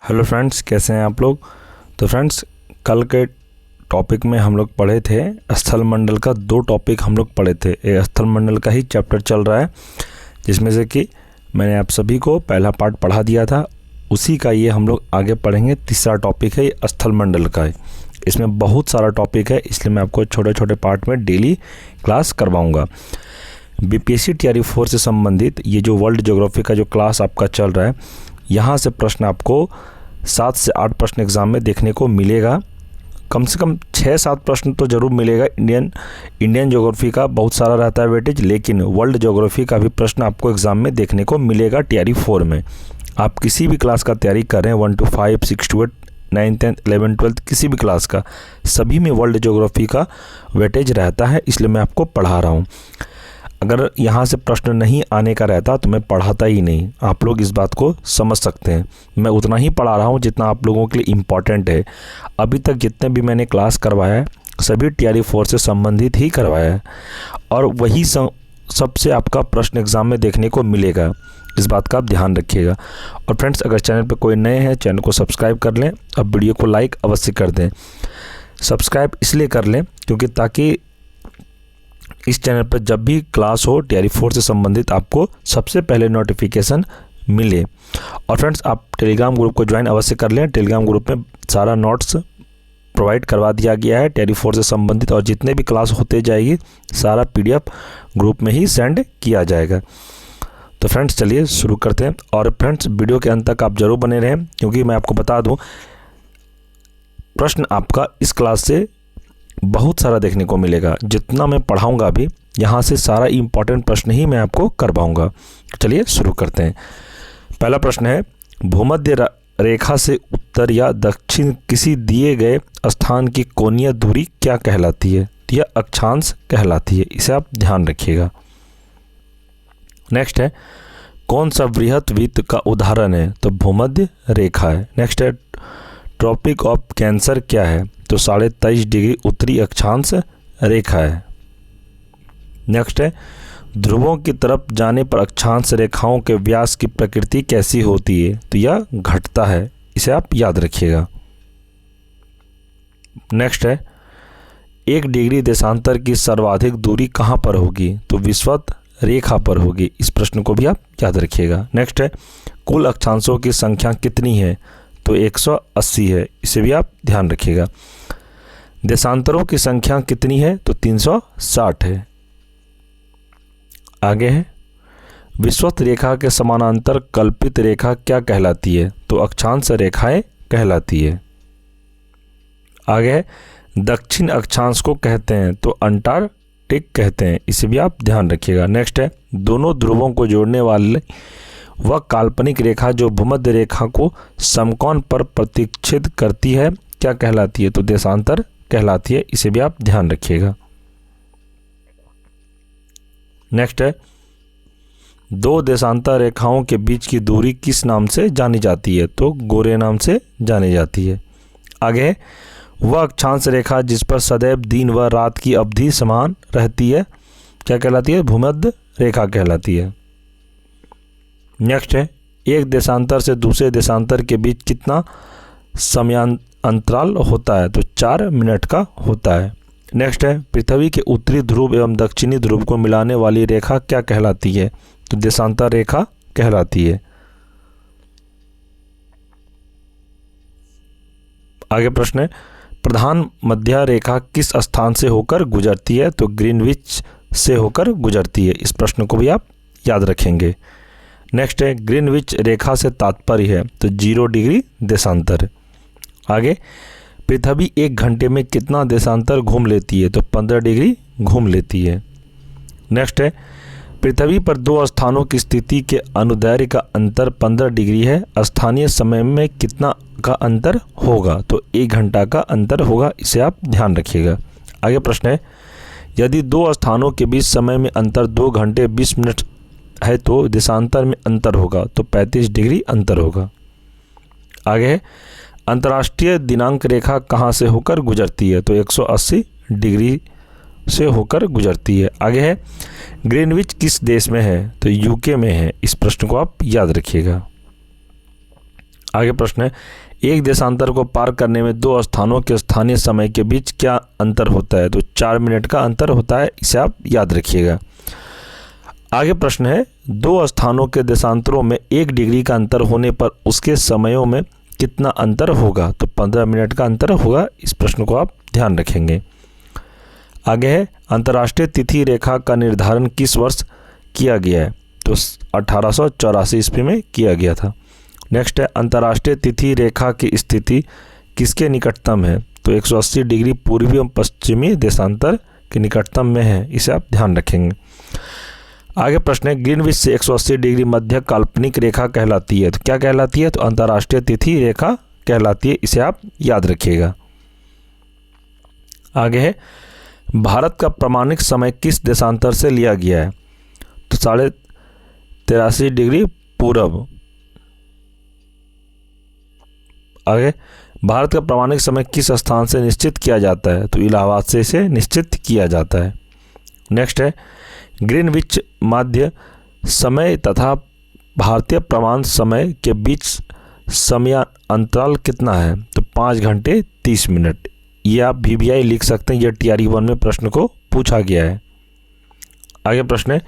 Hello friends, कैसे हैं आप लोग। तो फ्रेंड्स, कल के टॉपिक में हम लोग पढ़े थे स्थल मंडल का 2 टॉपिक हम लोग पढ़े थे। ये स्थल मंडल का ही चैप्टर चल रहा है, जिसमें से कि मैंने आप सभी को पहला पार्ट पढ़ा दिया था। उसी का ये हम लोग आगे पढ़ेंगे। तीसरा टॉपिक है स्थल मंडल का। इसमें बहुत सारा टॉपिक है, इसलिए मैं आपको छोटे छोटे पार्ट में डेली क्लास करवाऊँगा। बीपीएससी टीआरई 4 से संबंधित ये जो वर्ल्ड ज्योग्राफी का जो क्लास आपका चल रहा है, यहाँ से प्रश्न आपको 7 से 8 प्रश्न एग्ज़ाम में देखने को मिलेगा। कम से कम 6-7 प्रश्न तो ज़रूर मिलेगा। इंडियन ज्योग्राफी का बहुत सारा रहता है वेटेज, लेकिन वर्ल्ड ज्योग्राफी का भी प्रश्न आपको एग्ज़ाम में देखने को मिलेगा टीआरई 4 में। आप किसी भी क्लास का तैयारी कर रहे हैं, 1 to 5, 6 to 8, 9, 10, 11, 12, किसी भी क्लास का, सभी में वर्ल्ड ज्योग्राफी का वेटेज रहता है, इसलिए मैं आपको पढ़ा रहा हूँ। अगर यहाँ से प्रश्न नहीं आने का रहता तो मैं पढ़ाता ही नहीं। आप लोग इस बात को समझ सकते हैं। मैं उतना ही पढ़ा रहा हूँ जितना आप लोगों के लिए इम्पॉर्टेंट है। अभी तक जितने भी मैंने क्लास करवाया है, सभी टीआरई 4 से संबंधित ही करवाया है, और वही सबसे आपका प्रश्न एग्ज़ाम में देखने को मिलेगा। इस बात का आप ध्यान रखिएगा। और फ्रेंड्स, अगर चैनल पर कोई नए हैं, चैनल को सब्सक्राइब कर लें। अब वीडियो को लाइक अवश्य कर दें। सब्सक्राइब इसलिए कर लें क्योंकि ताकि इस चैनल पर जब भी क्लास हो टीआरई 4 से संबंधित आपको सबसे पहले नोटिफिकेशन मिले। और फ्रेंड्स, आप टेलीग्राम ग्रुप को ज्वाइन अवश्य कर लें। टेलीग्राम ग्रुप में सारा नोट्स प्रोवाइड करवा दिया गया है टीआरई 4 से संबंधित, और जितने भी क्लास होते जाएगी सारा पीडीएफ ग्रुप में ही सेंड किया जाएगा। तो फ्रेंड्स, चलिए शुरू करते हैं। और फ्रेंड्स, वीडियो के अंत तक आप जरूर बने रहें, क्योंकि मैं आपको बता दूँ प्रश्न आपका इस क्लास से बहुत सारा देखने को मिलेगा। जितना मैं पढ़ाऊंगा अभी, यहाँ से सारा इम्पॉर्टेंट प्रश्न ही मैं आपको करवाऊंगा। चलिए शुरू करते हैं। पहला प्रश्न है, भूमध्य रेखा से उत्तर या दक्षिण किसी दिए गए स्थान की कोणीय दूरी क्या कहलाती है? यह अक्षांश कहलाती है। इसे आप ध्यान रखिएगा। नेक्स्ट है, कौन सा वृहत वृत्त का उदाहरण है? तो भूमध्य रेखा है। नेक्स्ट है, ट्रॉपिक ऑफ कैंसर क्या है? तो 23.5 डिग्री उत्तरी अक्षांश रेखा है। नेक्स्ट है, ध्रुवों की तरफ जाने पर अक्षांश रेखाओं के व्यास की प्रकृति कैसी होती है? तो यह घटता है। इसे आप याद रखिएगा। नेक्स्ट है, 1 डिग्री देशांतर की सर्वाधिक दूरी कहाँ पर होगी? तो विषुवत रेखा पर होगी। इस प्रश्न को भी आप याद रखिएगा। नेक्स्ट है, कुल अक्षांशों की संख्या कितनी है? तो 180 है। इसे भी आप ध्यान रखिएगा। देशांतरों की संख्या कितनी है? तो 360 है। आगे है, विषुवत रेखा के समानांतर कल्पित रेखा क्या कहलाती है? तो अक्षांश रेखाएं कहलाती है। आगे है, दक्षिण अक्षांश को कहते हैं तो अंटार्कटिक कहते हैं। इसे भी आप ध्यान रखिएगा। नेक्स्ट है, दोनों ध्रुवों को जोड़ने वाले वह काल्पनिक रेखा जो भूमध्य रेखा को समकोण पर प्रतिच्छेद करती है क्या कहलाती है? तो देशांतर कहलाती है। इसे भी आप ध्यान रखिएगा। नेक्स्ट है, 2 देशांतर रेखाओं के बीच की दूरी किस नाम से जानी जाती है? तो गोरे नाम से जानी जाती है। आगे है, वह अक्षांश रेखा जिस पर सदैव दिन व रात की अवधि समान रहती है क्या कहलाती है? भूमध्य रेखा कहलाती है। नेक्स्ट है, एक देशांतर से दूसरे देशांतर के बीच कितना समयांतराल होता है? तो 4 मिनट का होता है। नेक्स्ट है, पृथ्वी के उत्तरी ध्रुव एवं दक्षिणी ध्रुव को मिलाने वाली रेखा क्या कहलाती है? तो देशांतर रेखा कहलाती है। आगे प्रश्न है, प्रधान मध्य रेखा किस स्थान से होकर गुजरती है? तो ग्रीनविच से होकर गुजरती है। इस प्रश्न को भी आप याद रखेंगे। नेक्स्ट है, ग्रीनविच रेखा से तात्पर्य है? तो 0 डिग्री देशांतर। आगे, पृथ्वी 1 घंटे में कितना देशांतर घूम लेती है? तो 15 डिग्री घूम लेती है। नेक्स्ट है, पृथ्वी पर 2 स्थानों की स्थिति के अनुदैर्ध्य का अंतर 15 डिग्री है। स्थानीय समय में कितना का अंतर होगा? तो 1 घंटा का अंतर होगा। इसे आप ध्यान रखिएगा। आगे प्रश्न है, यदि 2 स्थानों के बीच समय में अंतर 2 घंटे 20 मिनट है तो देशांतर में अंतर होगा? तो 35 डिग्री अंतर होगा। आगे है, अंतर्राष्ट्रीय दिनांक रेखा कहाँ से होकर गुजरती है? तो 180 डिग्री से होकर गुजरती है। आगे है, ग्रीनविच किस देश में है? तो यूके में है। इस प्रश्न को आप याद रखिएगा। आगे प्रश्न है, एक देशांतर को पार करने में दो स्थानों के स्थानीय समय के बीच क्या अंतर होता है? तो 4 मिनट का अंतर होता है, इसे आप याद रखिएगा। आगे प्रश्न है, दो स्थानों के देशांतरों में 1 डिग्री का अंतर होने पर उसके समयों में कितना अंतर होगा? तो 15 मिनट का अंतर होगा। इस प्रश्न को आप ध्यान रखेंगे। आगे है, अंतर्राष्ट्रीय तिथि रेखा का निर्धारण किस वर्ष किया गया है? तो 1884 ईस्वी में किया गया था। नेक्स्ट है, अंतर्राष्ट्रीय तिथि रेखा की स्थिति किसके निकटतम है? तो 180 डिग्री पूर्वी एवं पश्चिमी देशांतर के निकटतम में है, इसे आप ध्यान रखेंगे। आगे प्रश्न है, ग्रीनविच से 180 डिग्री मध्य काल्पनिक रेखा कहलाती है। तो क्या कहलाती है? तो अंतर्राष्ट्रीय तिथि रेखा कहलाती है, इसे आप याद रखिएगा। आगे है, भारत का प्रामाणिक समय किस देशांतर से लिया गया है? तो 83.5 डिग्री पूर्व। आगे, भारत का प्रामाणिक समय किस स्थान से निश्चित किया जाता है? तो इलाहाबाद से इसे निश्चित किया जाता है। नेक्स्ट है, ग्रीनविच माध्य समय तथा भारतीय प्रमाण समय के बीच समय अंतराल कितना है? तो 5 घंटे 30 मिनट। ये आप VBI लिख सकते हैं, ये TRE 1 में प्रश्न को पूछा गया है। आगे प्रश्न है,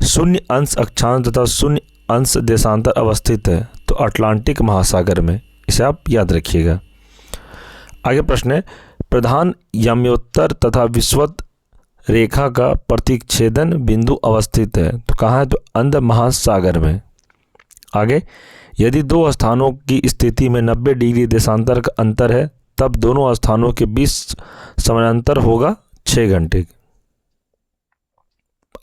शून्य अंश अक्षांश तथा शून्य अंश देशांतर अवस्थित है। तो अटलांटिक महासागर में, इसे आप याद रखिएगा। आगे प्रश्न है, प्रधान यमोत्तर तथा विषुवत रेखा का प्रतिच्छेदन बिंदु अवस्थित है। तो कहाँ है? तो अंध महासागर में। आगे, यदि दो स्थानों की स्थिति में 90 डिग्री देशांतर का अंतर है तब दोनों स्थानों के बीच समानांतर होगा 6 घंटे।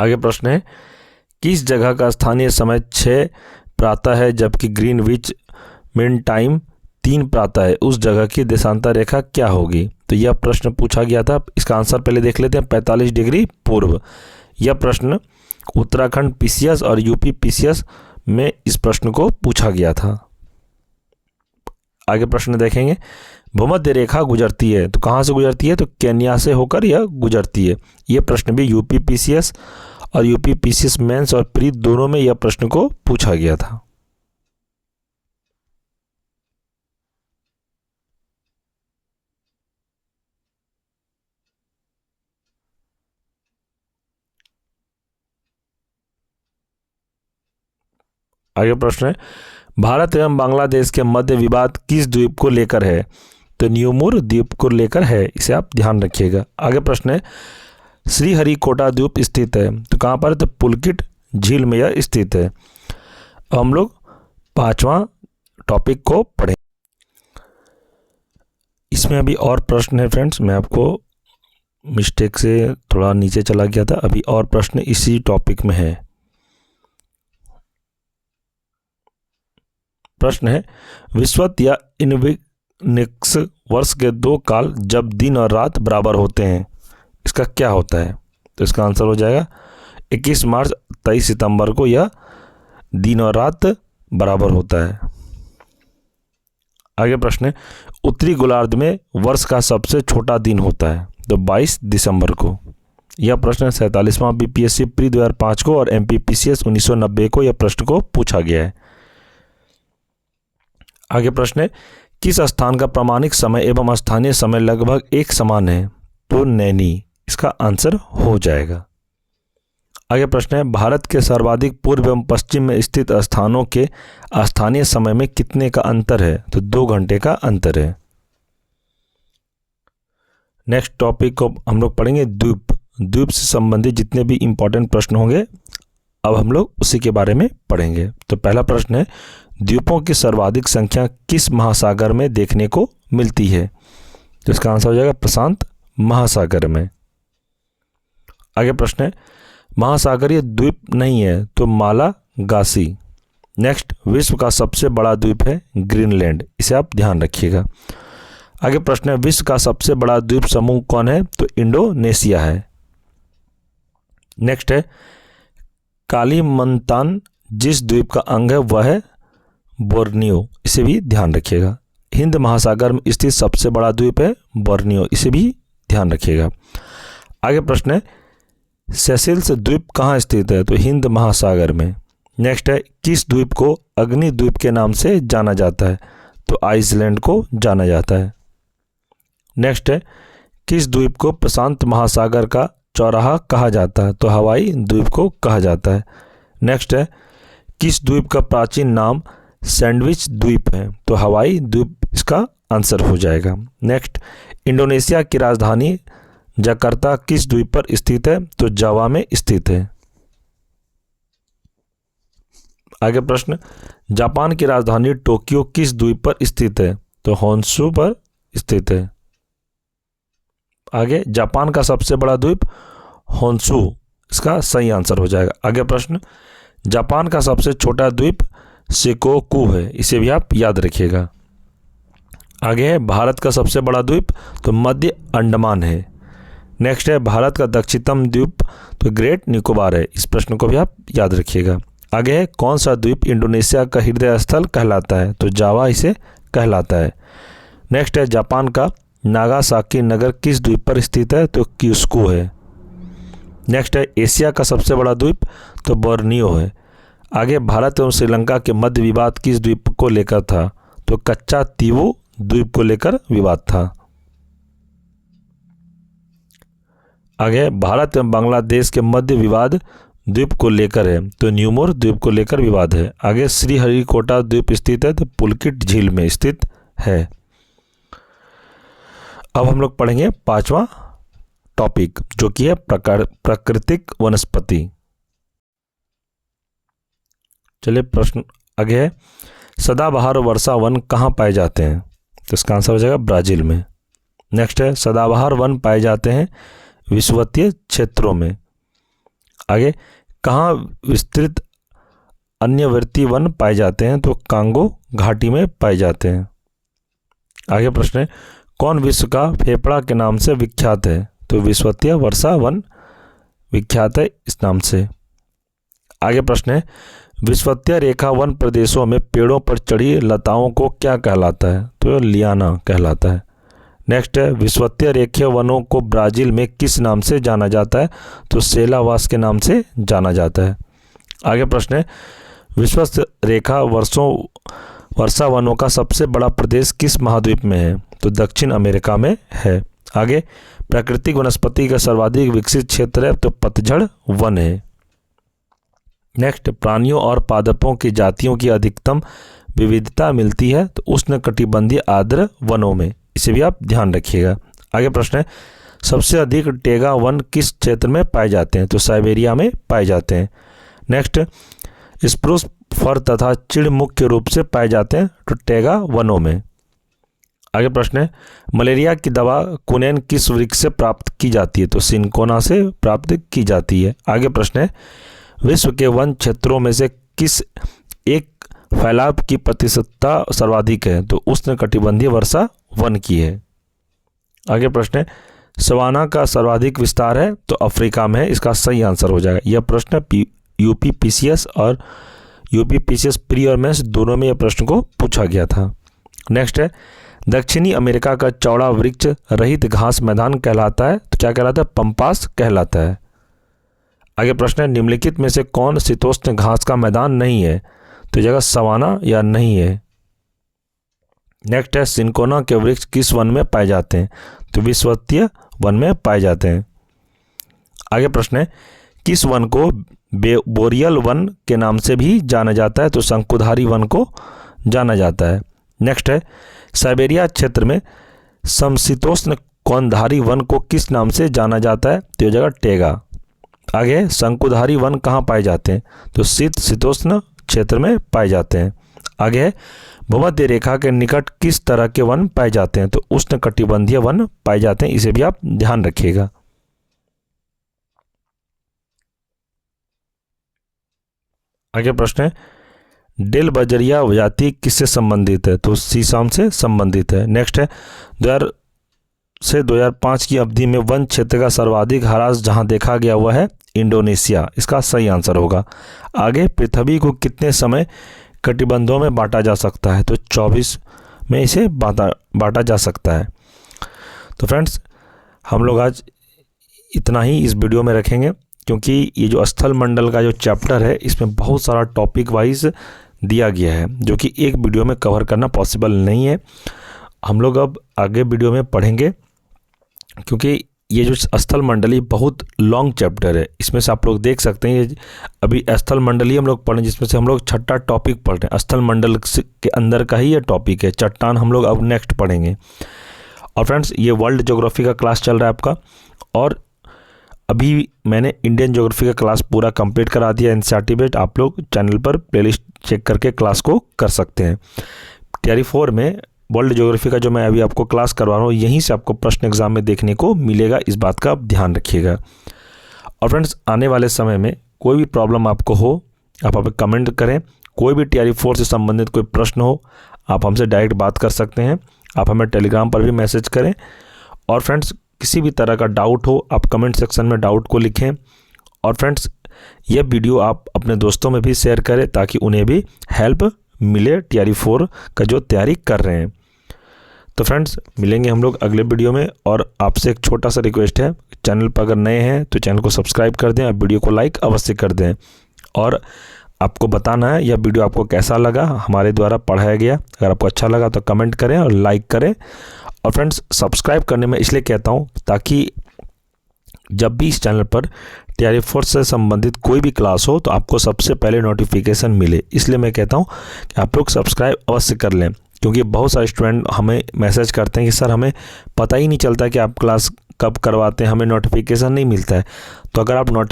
आगे प्रश्न है, किस जगह का स्थानीय समय 6 प्रातः है जबकि ग्रीनविच मीन टाइम 3 प्रातः है? उस जगह की देशांतर रेखा क्या होगी? तो यह प्रश्न पूछा गया था। इसका आंसर पहले देख लेते हैं, 45 डिग्री पूर्व। यह प्रश्न उत्तराखंड PCS और UP PCS में इस प्रश्न को पूछा गया था। आगे प्रश्न देखेंगे, भूमध्य रेखा गुजरती है। तो कहाँ से गुजरती है? तो केन्या से होकर यह गुजरती है। यह प्रश्न भी UP PCS और UP PCS मेंस और प्री दोनों में यह प्रश्न को पूछा गया था। आगे प्रश्न है, भारत एवं बांग्लादेश के मध्य विवाद किस द्वीप को लेकर है? तो न्यूमुर द्वीप को लेकर है, इसे आप ध्यान रखिएगा। आगे प्रश्न है, श्रीहरिकोटा द्वीप स्थित है। तो कहाँ पर? तो पुलकिट झील में यह स्थित है। अब हम लोग 5वां टॉपिक को पढ़ें। इसमें अभी और प्रश्न है फ्रेंड्स, मैं आपको मिस्टेक से थोड़ा नीचे चला गया था। अभी और प्रश्न इसी टॉपिक में है। प्रश्न है, विषुवत या इनविनिक्स वर्ष के 2 काल जब दिन और रात बराबर होते हैं, इसका क्या होता है? तो इसका आंसर हो जाएगा 21 मार्च 23 सितंबर को यह दिन और रात बराबर होता है। आगे प्रश्न है, उत्तरी गोलार्ध में वर्ष का सबसे छोटा दिन होता है। तो 22 दिसंबर को। यह प्रश्न 47वां BPSC प्री 2005 को और MP PCS 1990 को यह प्रश्न को पूछा गया है। आगे प्रश्न है, किस स्थान का प्रामाणिक समय एवं स्थानीय समय लगभग एक समान है? तो नैनी, इसका आंसर हो जाएगा। आगे प्रश्न है, भारत के सर्वाधिक पूर्व एवं पश्चिम में स्थित स्थानों के स्थानीय समय में कितने का अंतर है? तो 2 घंटे का अंतर है। नेक्स्ट टॉपिक को हम लोग पढ़ेंगे द्वीप। द्वीप से संबंधित जितने भी इंपॉर्टेंट प्रश्न होंगे अब हम लोग उसी के बारे में पढ़ेंगे। तो पहला प्रश्न है, द्वीपों की सर्वाधिक संख्या किस महासागर में देखने को मिलती है? तो इसका आंसर हो जाएगा प्रशांत महासागर में। आगे प्रश्न है, महासागरीय द्वीप नहीं है तो मालागासी। नेक्स्ट, विश्व का सबसे बड़ा द्वीप है ग्रीनलैंड, इसे आप ध्यान रखिएगा। आगे प्रश्न है, विश्व का सबसे बड़ा द्वीप समूह कौन है? तो इंडोनेशिया है। नेक्स्ट है, कालीमंतान जिस द्वीप का अंग है वह है बोर्नियो, इसे भी ध्यान रखिएगा। हिंद महासागर में स्थित सबसे बड़ा द्वीप है बोर्नियो, इसे भी ध्यान रखिएगा। आगे प्रश्न है, सेशेल्स द्वीप कहाँ स्थित है? तो हिंद महासागर में। नेक्स्ट है किस द्वीप को अग्नि द्वीप के नाम से जाना जाता है? तो आइसलैंड को जाना जाता है। नेक्स्ट है किस द्वीप को प्रशांत महासागर का चौराहा कहा जाता है? तो हवाई द्वीप को कहा जाता है। नेक्स्ट है किस द्वीप का प्राचीन नाम सैंडविच द्वीप है? तो हवाई द्वीप इसका आंसर हो जाएगा। नेक्स्ट, इंडोनेशिया की राजधानी जकार्ता किस द्वीप पर स्थित है? तो जावा में स्थित है। आगे प्रश्न, जापान की राजधानी टोक्यो किस द्वीप पर स्थित है? तो होन्शु पर स्थित है। आगे, जापान का सबसे बड़ा द्वीप होन्शु इसका सही आंसर हो जाएगा। आगे प्रश्न, जापान का सबसे छोटा द्वीप शिकोकू है, इसे भी आप याद रखिएगा। आगे है भारत का सबसे बड़ा द्वीप, तो मध्य अंडमान है। नेक्स्ट है भारत का दक्षिणतम द्वीप, तो ग्रेट निकोबार है। इस प्रश्न को भी आप याद रखिएगा। आगे है कौन सा द्वीप इंडोनेशिया का हृदय स्थल कहलाता है? तो जावा इसे कहलाता है। नेक्स्ट है जापान का नागासाकी नगर किस द्वीप पर स्थित है? तो क्यूस्को है। नेक्स्ट है एशिया का सबसे बड़ा द्वीप, तो बोर्नियो है। आगे, भारत एवं श्रीलंका के मध्य विवाद किस द्वीप को लेकर था? तो कच्चा तीवु द्वीप को लेकर विवाद था। आगे, भारत एवं बांग्लादेश के मध्य विवाद द्वीप को लेकर है, तो न्यूमोर द्वीप को लेकर विवाद है। आगे, श्रीहरिकोटा द्वीप स्थित है, तो पुलकित झील में स्थित है। अब हम लोग पढ़ेंगे पांचवा टॉपिक, जो कि है प्राकृतिक वनस्पति। चलिए प्रश्न आगे है, सदाबहार वर्षा वन कहाँ पाए जाते हैं? तो इसका आंसर हो जाएगा ब्राजील में। नेक्स्ट है सदाबहार वन पाए जाते हैं विषुवतीय क्षेत्रों में। आगे, कहाँ विस्तृत अन्यवर्ती वन पाए जाते हैं? तो कांगो घाटी में पाए जाते हैं। आगे प्रश्न है, कौन विश्व का फेफड़ा के नाम से विख्यात है? तो विषुवतीय वर्षा वन विख्यात है इस नाम से। आगे प्रश्न है, विषुवतीय रेखा वन प्रदेशों में पेड़ों पर चढ़ी लताओं को क्या कहलाता है? तो लियाना कहलाता है। नेक्स्ट है, विषुवतीय रेखीय वनों को ब्राजील में किस नाम से जाना जाता है? तो सेलावास के नाम से जाना जाता है। आगे प्रश्न है, विषुवत रेखा वर्षा वनों का सबसे बड़ा प्रदेश किस महाद्वीप में है? तो दक्षिण अमेरिका में है। आगे, प्राकृतिक वनस्पति का सर्वाधिक विकसित क्षेत्र है, तो पतझड़ वन है। नेक्स्ट, प्राणियों और पादपों की जातियों की अधिकतम विविधता मिलती है, तो उष्णकटिबंधीय आर्द्र वनों में। इसे भी आप ध्यान रखिएगा। आगे प्रश्न है, सबसे अधिक टेगा वन किस क्षेत्र में पाए जाते हैं? तो साइबेरिया में पाए जाते हैं। नेक्स्ट, स्प्रूस फर तथा चिड़ मुख्य रूप से पाए जाते हैं, तो टेगा वनों में। आगे प्रश्न है, मलेरिया की दवा कुनेन किस वृक्ष से प्राप्त की जाती है? तो सिनकोना से प्राप्त की जाती है। आगे प्रश्न है, विश्व के वन क्षेत्रों में से किस एक फैलाव की प्रतिशतता सर्वाधिक है? तो उष्णकटिबंधीय वर्षा वन की है। आगे प्रश्न है, सवाना का सर्वाधिक विस्तार है? तो अफ्रीका में है, इसका सही आंसर हो जाएगा। यह प्रश्न यूपीपीसीएस और यूपीपीसीएस प्री और मेंस दोनों में यह प्रश्न को पूछा गया था। नेक्स्ट है, दक्षिणी अमेरिका का चौड़ा वृक्ष रहित घास मैदान कहलाता है, तो क्या कहलाता है? पंपास कहलाता है। आगे प्रश्न है, निम्नलिखित में से कौन शीतोष्ण घास का मैदान नहीं है? तो जगह सवाना या नहीं है। नेक्स्ट है, सिनकोना के वृक्ष किस वन में पाए जाते हैं? तो विषुवतीय वन में पाए जाते हैं। आगे प्रश्न है, किस वन को बोरियल वन के नाम से भी जाना जाता है? तो शंकुधारी वन को जाना जाता है। नेक्स्ट है, साइबेरिया क्षेत्र में समशीतोष्ण कौनधारी वन को किस नाम से जाना जाता है? तो यह जगह टेगा। आगे, शंकुधारी वन कहाँ पाए जाते हैं? तो शीतोष्ण क्षेत्र में पाए जाते हैं। आगे है, भूमध्य रेखा के निकट किस तरह के वन पाए जाते हैं? तो उष्णकटिबंधीय वन पाए जाते हैं, इसे भी आप ध्यान रखिएगा। आगे प्रश्न है, डेल बजरिया जाति किससे संबंधित है? तो सीसम से संबंधित है। नेक्स्ट है, 2000 से 2005 की अवधि में वन क्षेत्र का सर्वाधिक ह्रास जहां देखा गया हुआ है इंडोनेशिया, इसका सही आंसर होगा। आगे, पृथ्वी को कितने समय कटिबंधों में बांटा जा सकता है? तो 24 में इसे बांटा जा सकता है। तो फ्रेंड्स, हम लोग आज इतना ही इस वीडियो में रखेंगे। क्योंकि ये जो स्थल मंडल का जो चैप्टर है इसमें बहुत सारा टॉपिक वाइज दिया गया है जो कि एक वीडियो में कवर करना पॉसिबल नहीं है। हम लोग अब आगे वीडियो में पढ़ेंगे, क्योंकि ये जो स्थल मंडली बहुत लॉन्ग चैप्टर है। इसमें से आप लोग देख सकते हैं, अभी स्थल मंडली हम लोग पढ़ें जिसमें से हम लोग 6ठा टॉपिक पढ़ रहे हैं। स्थल मंडल के अंदर का ही ये टॉपिक है। चट्टान हम लोग अब नेक्स्ट पढ़ेंगे। और फ्रेंड्स, ये वर्ल्ड ज्योग्राफी का क्लास चल रहा है आपका, और अभी मैंने इंडियन ज्योग्राफी का क्लास पूरा कंप्लीट करा दिया एनसीईआरटी बेस्ड। आप लोग चैनल पर प्लेलिस्ट चेक करके क्लास को कर सकते हैं। टियर 4 में वर्ल्ड ज्योग्राफी का जो मैं अभी आपको क्लास करवा रहा हूँ, यहीं से आपको प्रश्न एग्जाम में देखने को मिलेगा। इस बात का आप ध्यान रखिएगा। और फ्रेंड्स, आने वाले समय में कोई भी प्रॉब्लम आपको हो, आप हमें कमेंट करें। कोई भी टियर 4 से संबंधित कोई प्रश्न हो, आप हमसे डायरेक्ट बात कर सकते हैं। आप हमें टेलीग्राम पर भी मैसेज करें। और फ्रेंड्स, किसी भी तरह का डाउट हो, आप कमेंट सेक्शन में डाउट को लिखें। और फ्रेंड्स, यह वीडियो आप अपने दोस्तों में भी शेयर करें ताकि उन्हें भी हेल्प मिले टियर 4 का जो तैयारी कर रहे हैं। तो फ्रेंड्स, मिलेंगे हम लोग अगले वीडियो में। और आपसे एक छोटा सा रिक्वेस्ट है, चैनल पर अगर नए हैं तो चैनल को सब्सक्राइब कर दें और वीडियो को लाइक अवश्य कर दें। और आपको बताना है यह वीडियो आपको कैसा लगा, हमारे द्वारा पढ़ाया गया। अगर आपको अच्छा लगा तो कमेंट करें और लाइक करें। और फ्रेंड्स, सब्सक्राइब करने में इसलिए कहता हूँ ताकि जब भी इस चैनल पर टियर 4 से संबंधित कोई भी क्लास हो तो आपको सबसे पहले नोटिफिकेशन मिले। इसलिए मैं कहता हूँ कि आप लोग सब्सक्राइब अवश्य कर लें, क्योंकि बहुत सारे स्टूडेंट हमें मैसेज करते हैं कि सर हमें पता ही नहीं चलता कि आप क्लास कब करवाते हैं, हमें नोटिफिकेशन नहीं मिलता है। तो अगर आप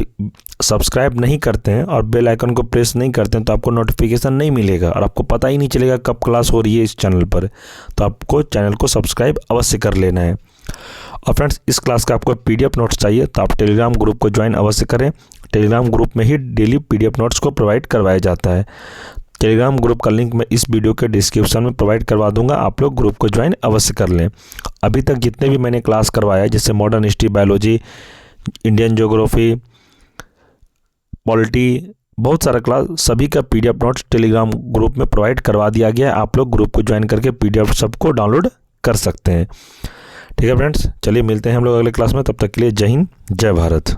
सब्सक्राइब नहीं करते हैं और बेल आइकन को प्रेस नहीं करते हैं तो आपको नोटिफिकेशन नहीं मिलेगा और आपको पता ही नहीं चलेगा कब क्लास हो रही है इस चैनल पर। तो आपको चैनल को सब्सक्राइब अवश्य कर लेना है। और फ्रेंड्स, इस क्लास का आपको PDF नोट्स चाहिए तो आप टेलीग्राम ग्रुप को ज्वाइन अवश्य करें। टेलीग्राम ग्रुप में ही डेली PDF नोट्स को प्रोवाइड करवाया जाता है। टेलीग्राम ग्रुप का लिंक मैं इस वीडियो के डिस्क्रिप्शन में प्रोवाइड करवा दूंगा। आप लोग ग्रुप को ज्वाइन अवश्य कर लें। अभी तक जितने भी मैंने क्लास करवाया, जैसे modern history, biology, Indian geography, polity, बहुत सारा क्लास, सभी का PDF नोट्स टेलीग्राम ग्रुप में प्रोवाइड करवा दिया गया है। आप लोग ग्रुप को ज्वाइन करके PDF सबको डाउनलोड कर सकते हैं। ठीक है फ्रेंड्स, चलिए मिलते हैं हम लोग अगले क्लास में। तब तक के लिए जय हिंद, जय भारत।